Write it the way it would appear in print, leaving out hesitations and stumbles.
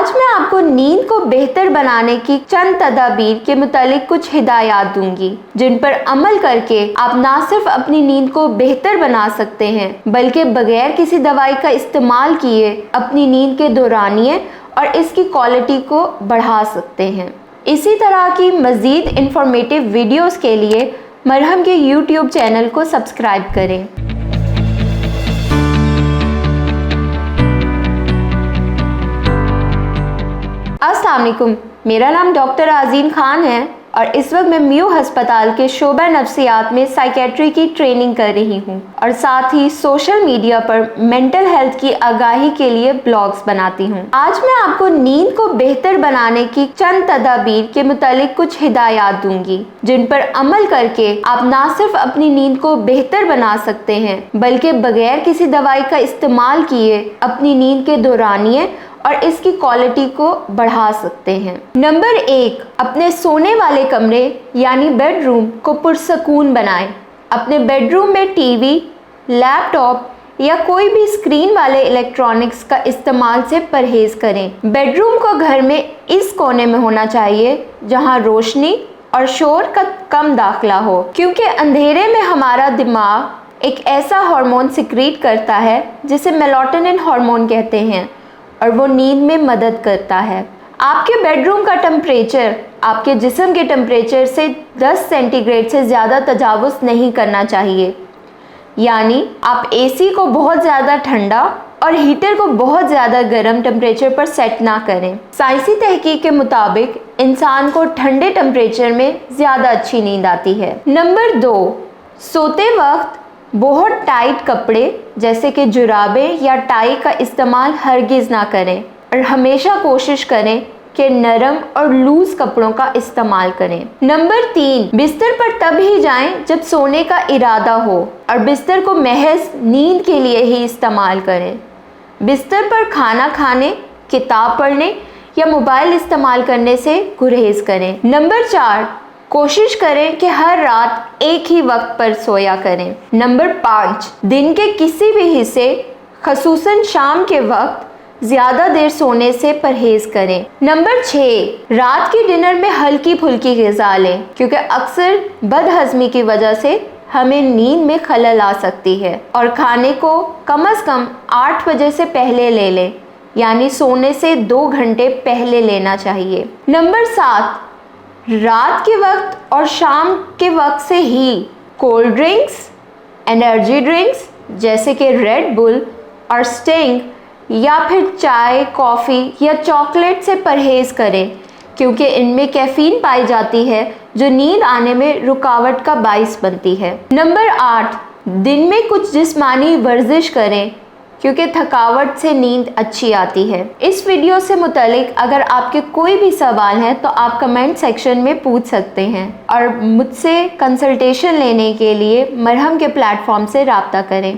आज मैं आपको नींद को बेहतर बनाने की चंद तदाबीर के मुतालिक कुछ हिदायत दूंगी, जिन पर अमल करके आप ना सिर्फ अपनी नींद को बेहतर बना सकते हैं, बल्कि बगैर किसी दवाई का इस्तेमाल किए अपनी नींद के दौरानिए और इसकी क्वालिटी को बढ़ा सकते हैं। इसी तरह की मज़ीद इंफॉर्मेटिव वीडियोस के लिए मरहम के YouTube चैनल को सब्सक्राइब करें। अस्सलाम वालेकुम, मेरा नाम डॉक्टर आज़ीन खान है और इस वक्त मैं मियो हस्पताल के शोबा नफ्सियात में साइकेट्री की ट्रेनिंग कर रही हूँ और साथ ही सोशल मीडिया पर मेंटल हेल्थ की आगाही के लिए ब्लॉग्स बनाती हूँ। आज मैं आपको नींद को बेहतर बनाने की चंद तदाबीर के मुतालिक कुछ हिदायत दूंगी, जिन पर अमल करके आप ना सिर्फ अपनी नींद को बेहतर बना सकते हैं, बल्कि बगैर किसी दवाई का इस्तेमाल किए अपनी नींद के दौरानिए और इसकी क्वालिटी को बढ़ा सकते हैं। नंबर 1, अपने सोने वाले कमरे यानी बेडरूम को पुरसकून बनाएं। अपने बेडरूम में टीवी, लैपटॉप या कोई भी स्क्रीन वाले इलेक्ट्रॉनिक्स का इस्तेमाल से परहेज करें। बेडरूम को घर में इस कोने में होना चाहिए जहां रोशनी और शोर का कम दाखिला हो, क्योंकि अंधेरे में हमारा दिमाग एक ऐसा हार्मोन सिक्रीट करता है जिसे मेलाटोनिन हार्मोन कहते हैं और वो नींद में मदद करता है। आपके बेडरूम का टेम्परेचर आपके जिस्म के टेम्परेचर से 10 सेंटीग्रेड से ज़्यादा तजावुज़ नहीं करना चाहिए, यानी आप एसी को बहुत ज़्यादा ठंडा और हीटर को बहुत ज़्यादा गर्म टेम्परेचर पर सेट ना करें। साइंसी तहकीक के मुताबिक इंसान को ठंडे टेम्परेचर में ज़्यादा अच्छी नींद आती है। नंबर 2, सोते वक्त बहुत टाइट कपड़े जैसे कि जुराबें या टाई का इस्तेमाल हरगिज़ ना करें और हमेशा कोशिश करें कि नरम और लूज कपड़ों का इस्तेमाल करें। नंबर 3, बिस्तर पर तब ही जाएं जब सोने का इरादा हो और बिस्तर को महज नींद के लिए ही इस्तेमाल करें। बिस्तर पर खाना खाने, किताब पढ़ने या मोबाइल इस्तेमाल करने से गुरेज करें। नंबर 4, कोशिश करें कि हर रात एक ही वक्त पर सोया करें। नंबर 5, दिन के किसी भी हिस्से ख़ुसूसन शाम के वक्त ज़्यादा देर सोने से परहेज करें। नंबर 6, रात की डिनर में हल्की फुल्की ग़िज़ा लें, क्योंकि अक्सर बदहज़मी की वजह से हमें नींद में खलल आ सकती है। और खाने को कम से कम 8 बजे से पहले ले लें, यानी सोने से 2 घंटे पहले लेना चाहिए। नंबर 7, रात के वक्त और शाम के वक्त से ही कोल्ड ड्रिंक्स, एनर्जी ड्रिंक्स जैसे कि रेड बुल और स्टिंग या फिर चाय, कॉफ़ी या चॉकलेट से परहेज़ करें, क्योंकि इनमें कैफ़ीन पाई जाती है जो नींद आने में रुकावट का बाइस बनती है। नंबर 8, दिन में कुछ जिस्मानी वर्जिश करें, क्योंकि थकावट से नींद अच्छी आती है। इस वीडियो से मुतालिक अगर आपके कोई भी सवाल हैं तो आप कमेंट सेक्शन में पूछ सकते हैं और मुझसे कंसल्टेशन लेने के लिए मरहम के प्लेटफॉर्म से राब्ता करें।